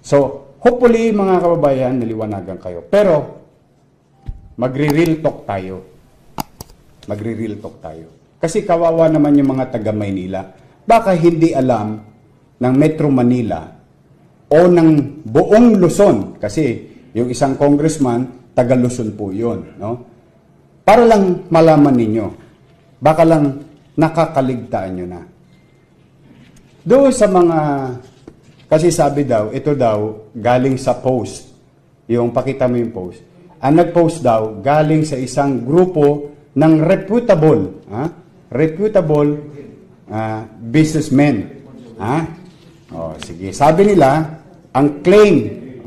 So, hopefully, mga kababayan, naliwanagan kayo. Pero, magre-real talk tayo. Magre-real talk tayo. Kasi kawawa naman yung mga taga Maynila. Baka hindi alam ng Metro Manila o ng buong Luzon. Kasi yung isang congressman, taga Luzon po yun. No? Para lang malaman ninyo. Baka lang nakakaligtaan nyo na. Doon sa mga, kasi sabi daw, ito daw, galing sa post. Yung pakita mo yung post. Ang nag-post daw, galing sa isang grupo ng reputable businessmen. Sige. Sabi nila, ang claim,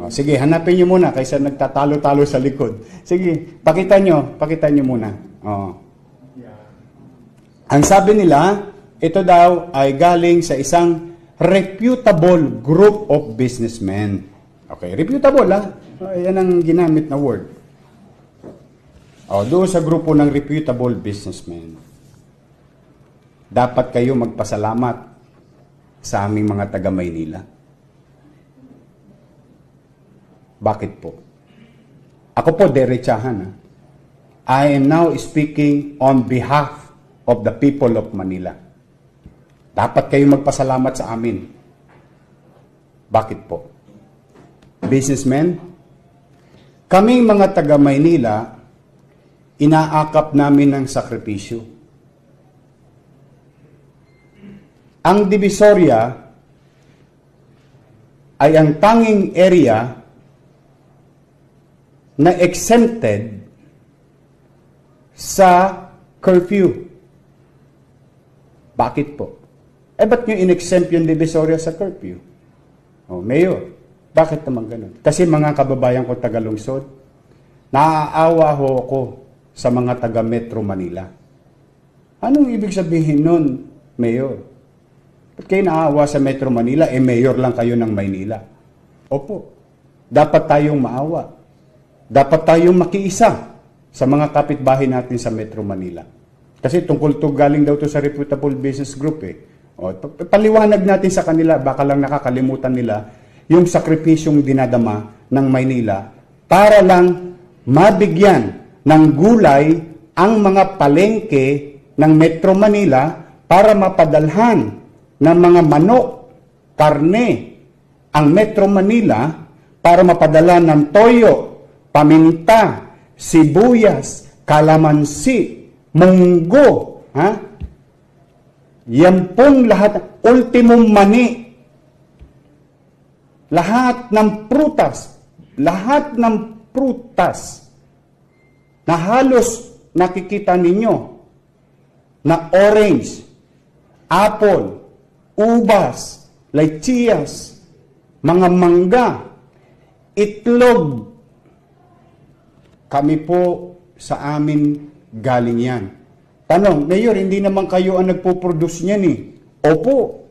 sige, hanapin nyo muna kaysa nagtatalo-talo sa likod. Sige, pakita nyo muna. Ang sabi nila, ito daw ay galing sa isang reputable group of businessmen. Okay, reputable yan ang ginamit na word. Doon sa grupo ng reputable businessmen. Dapat kayo magpasalamat sa aming mga taga Maynila. Bakit po? Ako po, derechahan. I am now speaking on behalf of the people of Manila. Dapat kayo magpasalamat sa amin. Bakit po? Businessmen, kaming mga taga Maynila, inaakap namin ng sakripisyo. Ang Divisoria ay ang tanging area na exempted sa curfew. Bakit po? Ba't nyo in-exempt yung Divisoria sa curfew? Mayor, bakit naman ganun? Kasi mga kababayan ko taga-lungsod, naaawa ho ako sa mga taga Metro Manila. Anong ibig sabihin nun, Mayor? Ba't kayo naaawa sa Metro Manila? Mayor lang kayo ng Maynila. Opo, dapat tayong maawa. Dapat tayong makiisa sa mga kapitbahay natin sa Metro Manila. Kasi tungkol to galing daw to sa reputable business group paliwanag natin sa kanila, baka lang nakakalimutan nila yung sakripisyong dinadama ng Maynila para lang mabigyan ng gulay ang mga palengke ng Metro Manila para mapadalhan ng mga manok, karne, ang Metro Manila para mapadala ng toyo, paminta, sibuyas, kalamansi, munggo, yan pong lahat, ultimong mani, lahat ng prutas na halos nakikita ninyo na orange, apple, ubas, lechiyas, mga mangga, itlog, kami po sa amin galing yan. Tanong, Mayor, hindi naman kayo ang nagpo-produce niyan Opo,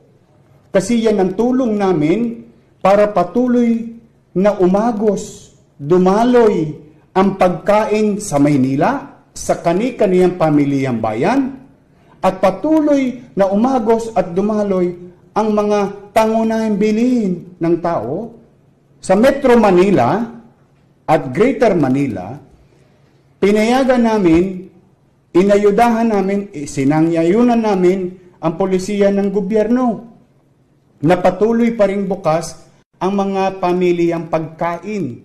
kasi yan ang tulong namin para patuloy na umagos, dumaloy ang pagkain sa Maynila, sa kani-kaniyang pamilyang bayan, at patuloy na umagos at dumaloy ang mga pangunahing bilihin ng tao sa Metro Manila at Greater Manila. Pinayagan namin, inayudahan namin, sinangyayunan namin ang polisiya ng gobyerno na patuloy pa rin bukas ang mga pamilyang pagkain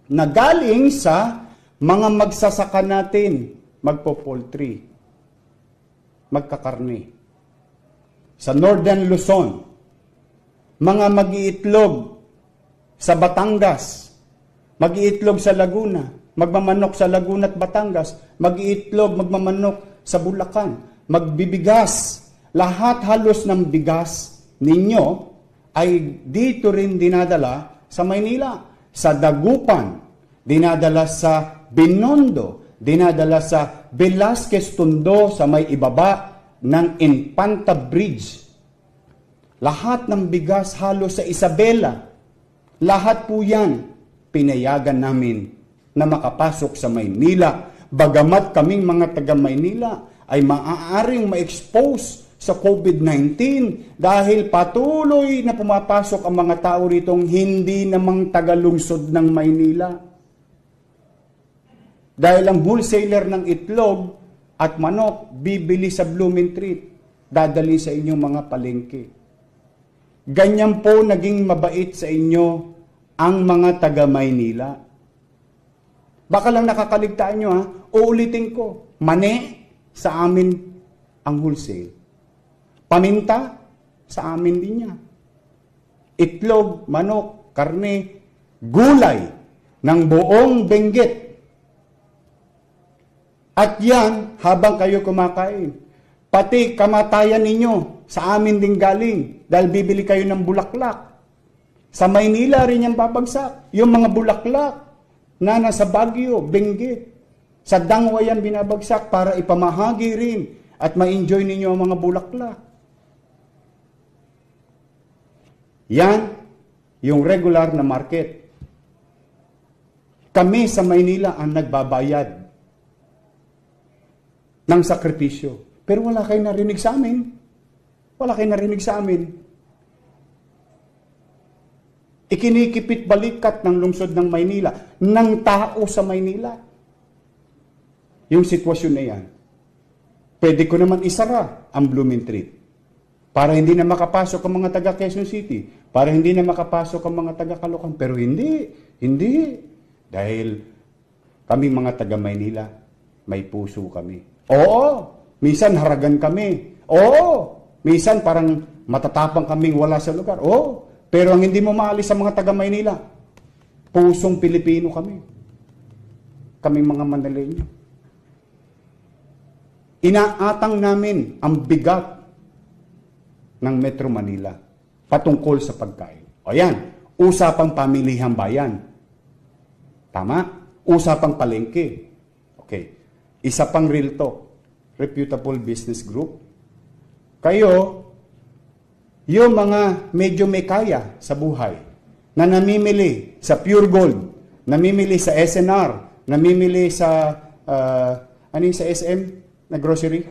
na galing sa mga magsasaka natin, magpo-poultry, magkakarne. Sa Northern Luzon, mga mag-iitlog sa Batangas, mag-iitlog sa Laguna, magmamanok sa Laguna at Batangas, mag-iitlog, magmamanok sa Bulacan, magbibigas. Lahat halos ng bigas ninyo ay dito rin dinadala sa Maynila. Sa Dagupan, dinadala sa Binondo, dinadala sa Velasquez Tondo sa may ibaba ng Infanta Bridge. Lahat ng bigas halos sa Isabela. Lahat po yan pinayagan namin na makapasok sa Maynila. Bagamat kaming mga taga Maynila ay maaaring ma-expose sa COVID-19 dahil patuloy na pumapasok ang mga tao ritong hindi namang tagalungsod ng Maynila. Dahil ang wholesaler ng itlog at manok bibili sa Blumentritt, dadali sa inyong mga palengke. Ganyan po naging mabait sa inyo ang mga taga Maynila. Baka lang nakakaligtaan nyo, ha? Uulitin ko, mani sa amin ang wholesale. Paminta sa amin din niya. Itlog, manok, karne, gulay ng buong Benguet. At yan, habang kayo kumakain, pati kamatayan ninyo, sa amin din galing, dahil bibili kayo ng bulaklak. Sa Maynila rin yung babagsak. Yung mga bulaklak na nasa Baguio, Benguet, sa Dangwa yan binabagsak para ipamahagi rin at ma-enjoy ninyo ang mga bulaklak. Yan, yung regular na market. Kami sa Maynila ang nagbabayad ng sakripisyo. Pero wala kayo narinig sa amin. Wala kayo narinig sa amin. Ikinikipit balikat ng lungsod ng Maynila, ng tao sa Maynila. Yung sitwasyon na yan. Pwede ko naman isara ang Blumentritt para hindi na makapasok ang mga taga Quezon City, para hindi na makapasok ang mga taga Caloocan. Pero hindi. Dahil kami mga taga Maynila, may puso kami. Oo, minsan haragan kami. Oo, minsan parang matatapang kaming wala sa lugar. Oo, pero ang hindi mo maalis sa mga taga Maynila, pusong Pilipino kami. Kaming mga Manileño. Inaatang namin ang bigat ng Metro Manila patungkol sa pagkain. O yan, usapang pamilihang bayan. Tama? Usapang palengke. Okay. Isa pang real talk. Reputable business group. Kayo, yung mga medyo may kaya sa buhay, na namimili sa Pure Gold, namimili sa SNR, namimili sa, sa SM na grocery?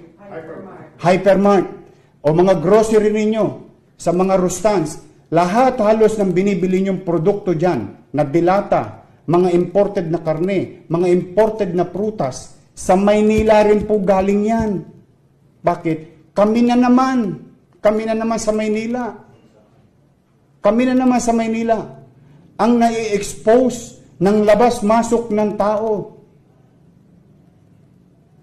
Hypermart. O mga grocery ninyo, sa mga Rustans, lahat halos ng binibili nyong produkto dyan, na dilata, mga imported na karne, mga imported na prutas, sa Maynila rin po galing yan. Bakit? Kami na naman sa Maynila. Kami na naman sa Maynila ang nai-expose ng labas-masok ng tao.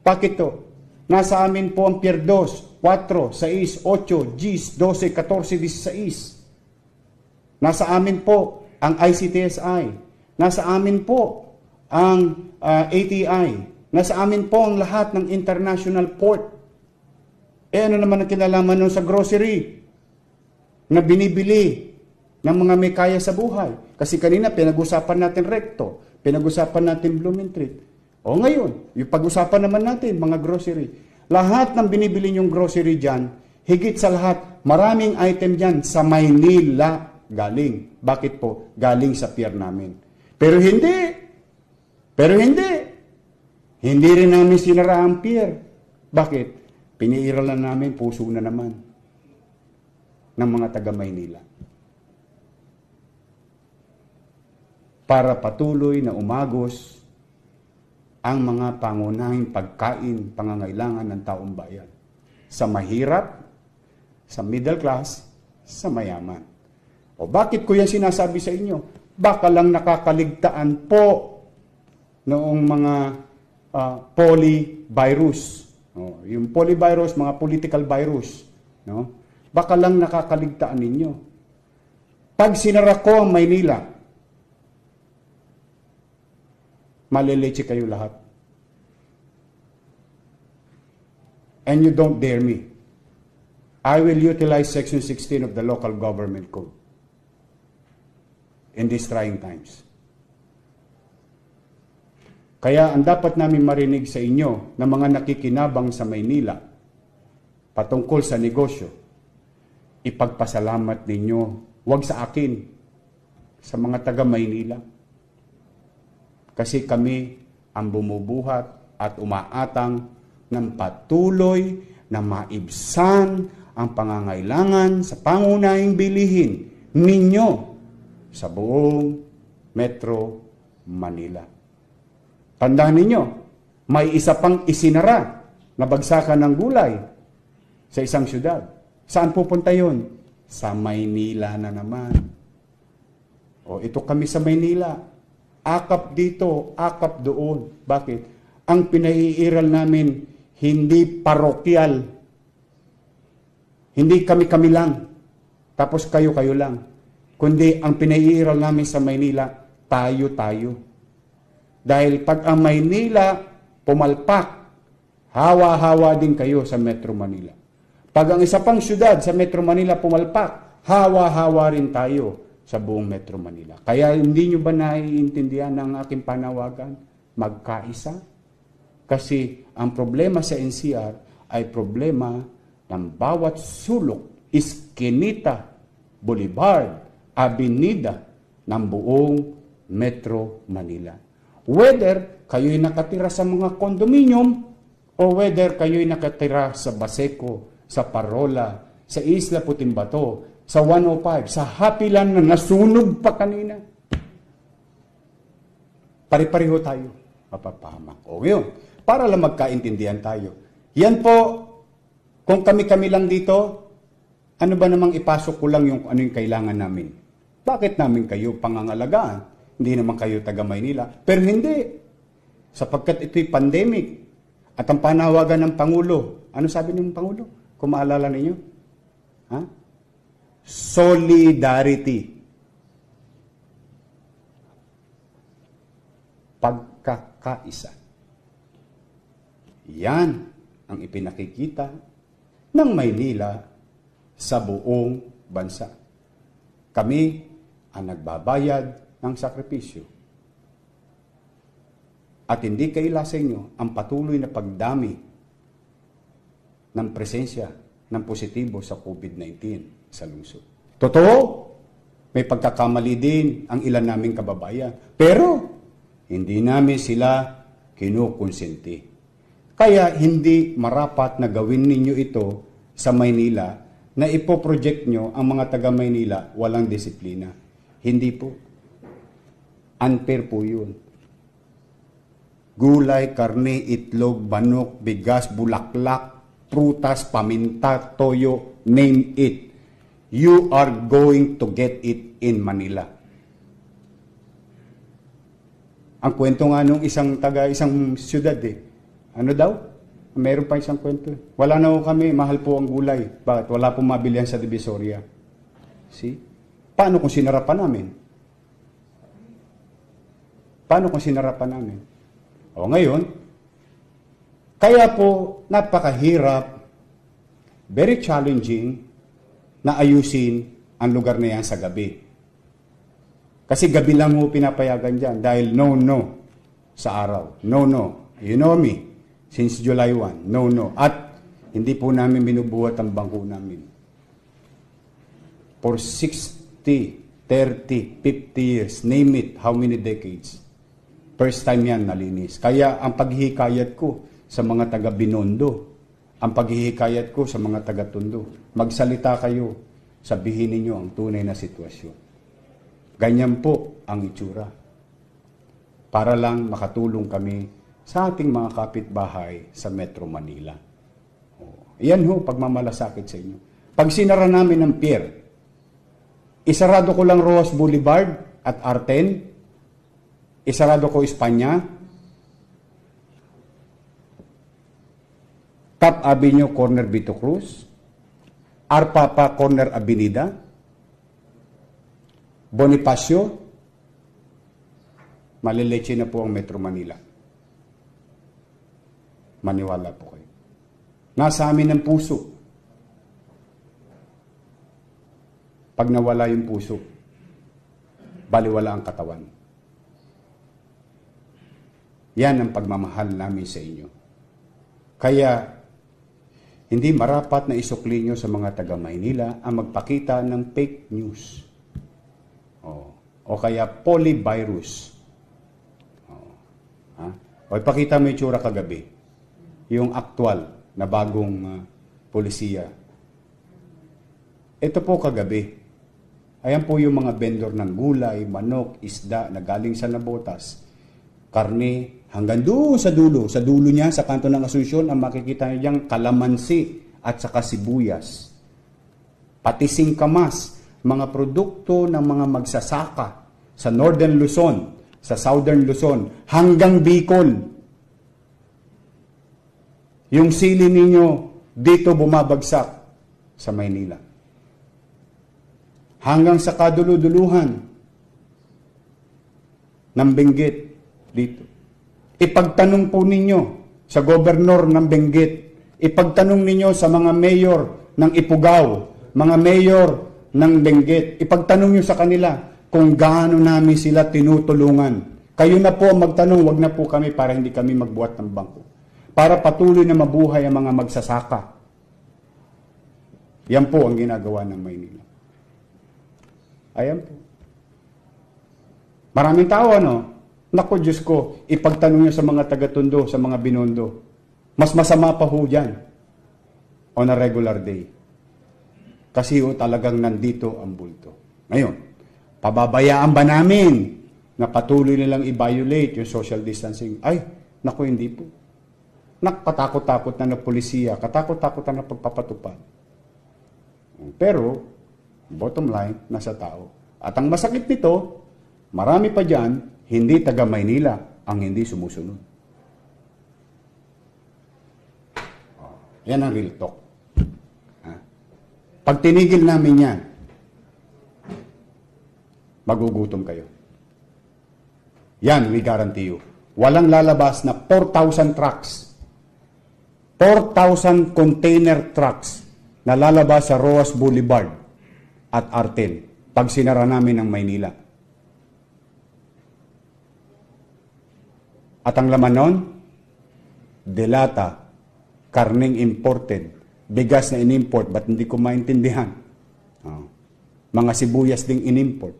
Bakit to? Nasa amin po ang Pier 2, 4, 6, 8, Gs, 12, 14, 16. Nasa amin po ang ICTSI. Nasa amin po ang ATI. Nasa amin po ang lahat ng international port. Ano naman ang kinalaman nun sa grocery na binibili ng mga may kaya sa buhay? Kasi kanina pinag-usapan natin Recto, pinag-usapan natin Blumentritt. O ngayon, yung pag-usapan naman natin, mga grocery. Lahat ng binibili nyong grocery dyan, higit sa lahat, maraming item dyan sa Maynila galing. Bakit po? Galing sa pier namin. Pero hindi. Hindi rin namin sinara ang pier. Bakit? Piniiralan namin, puso na naman ng mga taga Maynila. Para patuloy na umagos ang mga pangunahing pagkain, pangangailangan ng taong bayan. Sa mahirap, sa middle class, sa mayaman. O bakit ko yan sinasabi sa inyo? Baka lang nakakaligtaan po noong mga polyvirus. Yung polyvirus, mga political virus. No? Baka lang nakakaligtaan ninyo. Pag sinara ko ang Maynila, maleleche kayo lahat. And you don't dare me. I will utilize Section 16 of the Local Government Code in these trying times. Kaya ang dapat namin marinig sa inyo na mga nakikinabang sa Maynila patungkol sa negosyo, ipagpasalamat ninyo, wag sa akin, sa mga taga Maynila. Kasi kami ang bumubuhat at umaatang ng patuloy na maibsan ang pangangailangan sa pangunahing bilihin ninyo sa buong Metro Manila. Tandaan ninyo, may isa pang isinara na bagsakan ng gulay sa isang syudad. Saan pupunta yun? Sa Maynila na naman. O, ito kami sa Maynila. Akap dito, akap doon. Bakit? Ang pinaiiral namin, hindi parokyal. Hindi kami-kami lang. Tapos kayo-kayo lang. Kundi ang pinaiiral namin sa Maynila, tayo-tayo. Dahil pag ang Maynila pumalpak, hawa-hawa din kayo sa Metro Manila. Pag ang isa pang syudad sa Metro Manila pumalpak, hawa-hawa rin tayo sa buong Metro Manila. Kaya hindi nyo ba naiintindihan ng aking panawagan? Magkaisa? Kasi ang problema sa NCR ay problema ng bawat sulok, iskinita, boulevard, avenida ng buong Metro Manila. Whether kayo'y nakatira sa mga condominium o whether kayo'y nakatira sa Baseco, sa Parola, sa Isla Putimbato, sa 105, sa Hapilan na nasunog pa kanina. Pare-pareho tayo. Mapapahamak. O yun, para lang magkaintindihan tayo. Yan po, kung kami-kami lang dito, ano ba namang ipasok ko lang yung ano yung kailangan namin? Bakit namin kayo pangangalagaan? Hindi naman kayo taga Maynila. Pero hindi. Sapagkat ito'y pandemic. At ang panawagan ng Pangulo, ano sabi ng Pangulo? Kung maalala ninyo? Ha? Solidarity. Pagkakaisa. Yan ang ipinakikita ng Maynila sa buong bansa. Kami ang nagbabayad ng sakripisyo. At hindi kaila sa inyo ang patuloy na pagdami ng presensya ng positibo sa COVID-19 sa lungsod. Totoo, may pagkakamali din ang ilan naming kababayan. Pero, hindi namin sila kinukonsenti. Kaya hindi marapat na gawin ninyo ito sa Maynila na ipoproject nyo ang mga taga Maynila walang disiplina. Hindi po. Unfair po yun. Gulay, karne, itlog, banok, bigas, bulaklak, prutas, paminta, toyo, name it. You are going to get it in Manila. Ang kwento nga nung isang siyudad Ano daw? Meron pa isang kwento. Wala na ho kami, mahal po ang gulay. Bakit? Wala pong mabilihan sa Divisoria. See? Paano kung sinarapan namin? Paano kung sinarapan namin? O ngayon, kaya po napakahirap, very challenging na ayusin ang lugar na yan sa gabi. Kasi gabi lang mo pinapayagan dyan dahil no sa araw. No. You know me. Since July 1. No. At hindi po namin binubuhat ang bangko namin. For 60, 30, 50 years, name it, how many decades. First time yan nalinis. Kaya ang paghihikayat ko sa mga taga Binondo, ang paghihikayat ko sa mga taga Tondo, magsalita kayo, sabihin ninyo ang tunay na sitwasyon. Ganyan po ang itsura. Para lang makatulong kami sa ating mga kapitbahay sa Metro Manila. Yan ho, pagmamalasakit sa inyo. Pag sinara namin ng pier, isarado ko lang Rojas Boulevard at R10, isarado ko Espanya, Top Avenue, Corner Vito Cruz, Arpapa, Corner Avenida, Bonifacio, malileche na po ang Metro Manila. Maniwala po kayo. Nasa amin ang puso. Pag nawala yung puso, baliwala ang katawan. Yan ang pagmamahal namin sa inyo. Kaya, hindi marapat na isukli nyo sa mga taga Maynila ang magpakita ng fake news. O kaya polyvirus. O ipakita mo yung tsura kagabi. Yung actual na bagong polisiya Ito po kagabi. Ayan po yung mga vendor ng gulay, manok, isda na galing sa Nabotas. Karne, hanggang doon sa dulo niya, sa kanto ng Asunsyon, ang makikita niyo diyang kalamansi at saka sibuyas. Pati singkamas, mga produkto ng mga magsasaka sa Northern Luzon, sa Southern Luzon, hanggang Bicol. Yung sili ninyo, dito bumabagsak sa Maynila. Hanggang sa kaduluduluhan ng Benguet dito. Ipagtanong po ninyo sa gobernador ng Benguet, ipagtanong ninyo sa mga mayor ng Ifugao, mga mayor ng Benguet, ipagtanong nyo sa kanila kung gaano namin sila tinutulungan. Kayo na po magtanong, wag na po kami para hindi kami magbuhat ng bangko. Para patuloy na mabuhay ang mga magsasaka. Yan po ang ginagawa ng Maynila. Ayan po. Maraming tao, ano? Naku, Diyos ko, ipagtanong nyo sa mga taga-Tondo, sa mga Binondo. Mas masama pa ho dyan on a regular day. Kasi ho talagang nandito ang bulto. Ngayon, pababayaan ba namin na patuloy nilang i-violate yung social distancing? Ay, naku, hindi po. Nakatakot-takot na ng polisiya, katakot-takot na ng pagpapatupad. Pero, bottom line, nasa tao. At ang masakit nito, marami pa dyan, hindi taga Maynila ang hindi sumusunod. Yan ang real talk. Pag tinigil namin yan, magugutom kayo. Yan, we guarantee you. Walang lalabas na 4,000 trucks, 4,000 container trucks na lalabas sa Roas Boulevard at Artel pag sinara namin ang Maynila. At ang laman nun, delata, karning imported, bigas na inimport, ba't hindi ko maintindihan? Mga sibuyas ding inimport.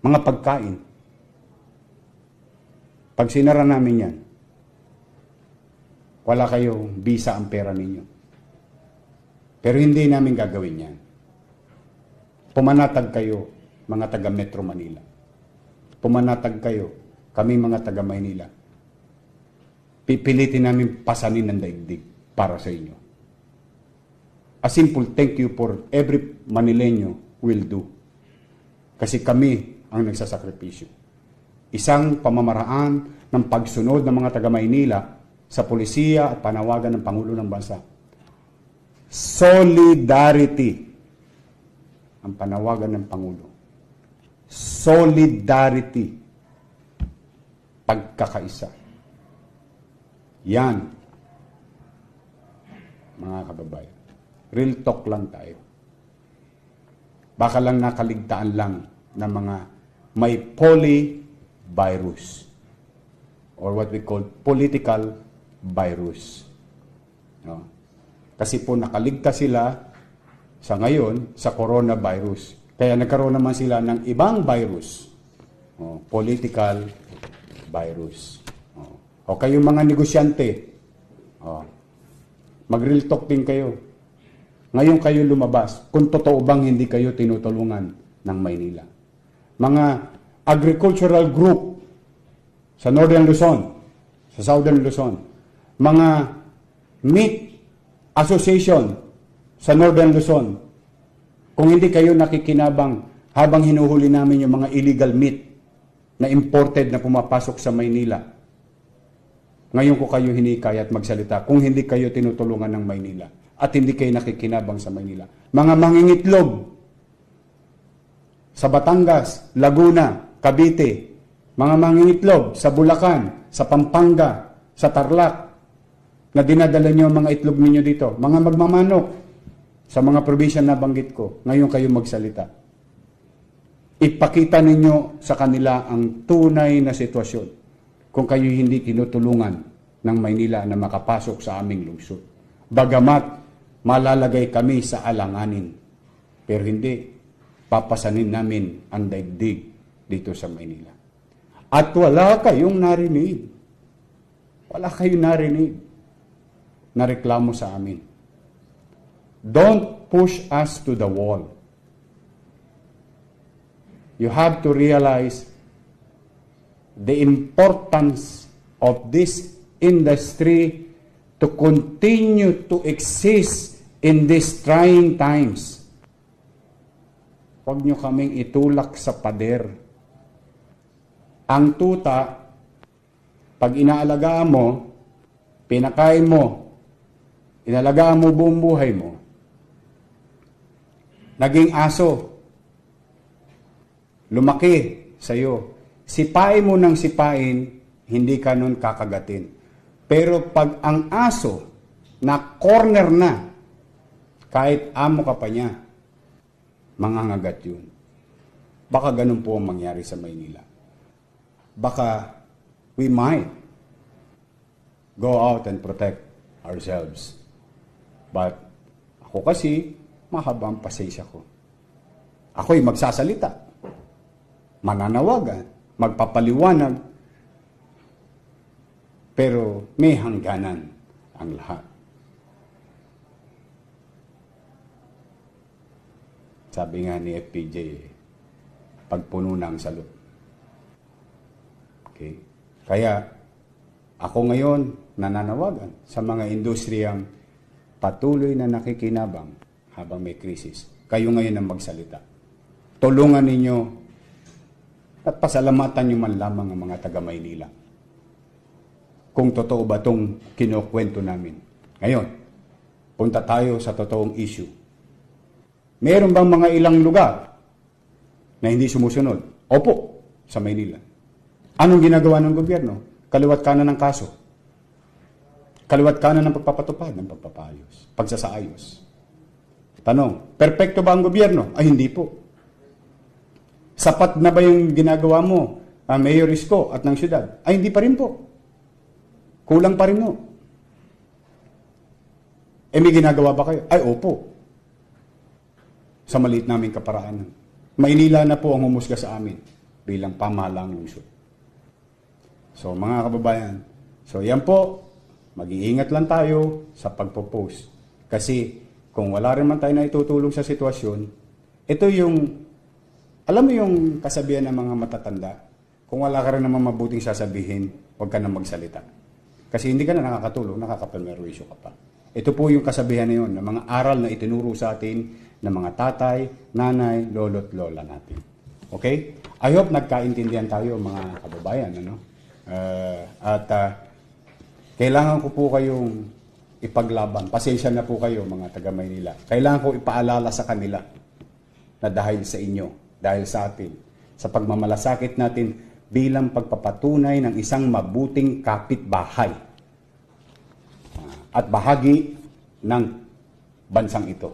Mga pagkain. Pag sinara namin yan, wala kayong visa ang pera ninyo. Pero hindi namin gagawin yan. Pumanatag kayo, mga taga Metro Manila. Pumanatag kayo, kami mga taga Maynila. Pipilitin namin pasanin ng daigdig para sa inyo. A simple thank you for every Manileño will do. Kasi kami ang nagsasakripisyo. Isang pamamaraan ng pagsunod ng mga taga Maynila sa polisiya at panawagan ng Pangulo ng Bansa. Solidarity ang panawagan ng Pangulo. Solidarity. Pagkakaisa. Yan, mga kababayan. Real talk lang tayo. Baka lang nakaligtaan lang ng mga may polyvirus or what we call political virus. No? Kasi po nakaligtas sila sa ngayon sa coronavirus. Kaya nagkaroon naman sila ng ibang virus. Political virus. O kayong mga negosyante, mag-real talk din kayo. Ngayon kayo lumabas, kung totoo bang hindi kayo tinutulungan ng Maynila. Mga agricultural group sa Northern Luzon, sa Southern Luzon, mga meat association sa Northern Luzon, kung hindi kayo nakikinabang habang hinuhuli namin yung mga illegal meat na imported na pumapasok sa Maynila, ngayon ko kayo hinikayat magsalita kung hindi kayo tinutulungan ng Maynila at hindi kayo nakikinabang sa Maynila. Mga mangingitlog sa Batangas, Laguna, Cavite, mga mangingitlog sa Bulacan, sa Pampanga, sa Tarlac, na dinadala nyo mga itlog ninyo dito. Mga magmamanok sa mga probinsya na banggit ko, ngayon kayo magsalita. Ipakita ninyo sa kanila ang tunay na sitwasyon kung kayo hindi tinutulungan ng Maynila na makapasok sa aming lungsod. Bagamat malalagay kami sa alanganin, pero hindi, papasanin namin ang daigdig dito sa Maynila. At wala kayong narinig. Wala kayong narinig na reklamo sa amin. Don't push us to the wall. You have to realize the importance of this industry to continue to exist in these trying times. Huwag nyo kaming itulak sa pader. Ang tuta, pag inaalagaan mo, pinakain mo, inalagaan mo buong buhay mo, naging aso, lumaki sa'yo. Sipain mo ng sipain, hindi ka nun kakagatin. Pero pag ang aso na corner na, kahit amo ka pa niya, mangangagat yun. Baka ganun po ang mangyari sa Maynila. Baka we might go out and protect ourselves. But ako kasi, mahaba ang pasensya ko. Ako'y magsasalita, mananawagan, magpapaliwanag, pero may hangganan ang lahat. Sabi nga ni FPJ, pagpuno ng salot. Okay? Kaya, ako ngayon nananawagan sa mga industriyang patuloy na nakikinabang habang may krisis. Kayo ngayon ang magsalita. Tulungan ninyo at pasalamatan nyo man lamang ang mga taga-Maynila. Kung totoo ba itong kinukwento namin. Ngayon, punta tayo sa totoong issue. Meron bang mga ilang lugar na hindi sumusunod? Opo, sa Maynila. Anong ginagawa ng gobyerno? Kaliwat kanan ng kaso. Kaliwat kanan ng pagpapatupad, ng pagpapayos, pagsasaayos. Tanong, perpekto ba ang gobyerno? Ay, hindi po. Sapat na ba yung ginagawa mo, Mayor Isko at ng syudad? Ay, hindi pa rin po. Kulang pa rin mo. Eh, may ginagawa ba kayo? Ay, opo. Sa maliit naming kaparaanan. Maynila na po ang humusga sa amin bilang pamahalaang lungsod. So, mga kababayan, so yan po, mag-iingat lang tayo sa pagpo-post. Kasi, kung wala rin man tayo na itutulong sa sitwasyon, ito yung, alam mo yung kasabihan ng mga matatanda, kung wala ka rin naman mabuting sasabihin, huwag ka na magsalita. Kasi hindi ka na nakakatulong, nakakapamerwisyo ka pa. Ito po yung kasabihan na yun, ng mga aral na itinuro sa atin ng mga tatay, nanay, lolo't lola natin. Okay? I hope nagkaintindihan tayo mga kababayan. Ano? Kailangan ko po kayong ipaglaban. Pasensya na po kayo mga taga-Maynila. Kailangan ko ipaalala sa kanila na dahil sa inyo, dahil sa atin, sa pagmamalasakit natin bilang pagpapatunay ng isang mabuting kapitbahay at bahagi ng bansang ito.